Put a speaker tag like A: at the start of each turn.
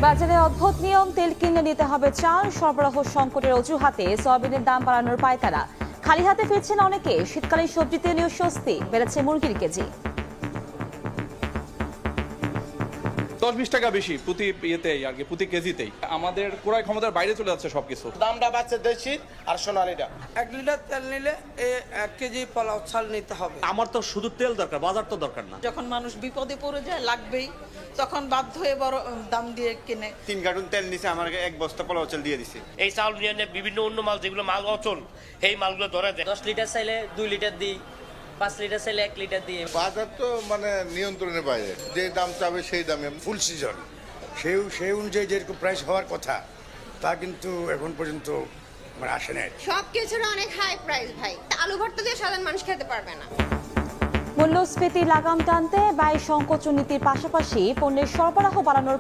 A: বাজারে অদ্ভুত নিয়ম, তেল কিনে নিতে হবে চাল, সরবরাহ সংকটের অজুহাতে সয়াবিনের দাম বাড়ানোর পায়তারা। খালি হাতে ফিরছেন অনেকে, শীতকালীন সবজিতে নিয়েও স্বস্তি, বেড়েছে মুরগির কেজি।
B: 10-20 টাকা বেশি প্রতি ইয়েতেই আর কি, প্রতি কেজিতেই। আমাদের ক্রয় ক্ষমতার বাইরে চলে যাচ্ছে সবকিছু।
C: দামটা বাড়ছে দেশি আর সোনালিটা।
D: 1 লিটার তেল নিলে 1 কেজি পোলাও চাল নিতে হবে।
E: আমার তো শুধু তেল দরকার, বাজার তো দরকার না।
F: যখন মানুষ বিপদে পড়ে যায় লাগবেই, তখন বাধ্য হয়ে বড় দাম দিয়ে কিনে।
G: 3 কার্টুন তেল নিছে, আমার 1 বস্তা পোলাও চাল দিয়ে দিছে।
H: এই চাল নিয়ে বিভিন্ন অন্য মাল, যেগুলো মাল অচল, এই মালগুলো ধরে দেয়।
I: 10 লিটার চাইলে 2 লিটার দিই, 5 লিটার চাইলে 1 লিটার দিই।
J: বাজার তো মানে নিয়ন্ত্রণের বাইরে, যে দাম চাবে সেই দামে।
K: ফুল সিজন সেই অনুযায়ী যেরকম প্রাইস হওয়ার কথা তা কিন্তু এখন পর্যন্ত আসে নাই।
L: সব কিছুর অনেক হাই প্রাইস ভাই, আলু ভর্তা দিয়ে সাধারণ মানুষ খেতে পারবে না।
A: মূল্যস্ফীতি লাগাম টানতে ব্যয় সংকোচন নীতির পাশাপাশি পণ্যের সরবরাহ বাড়ানোর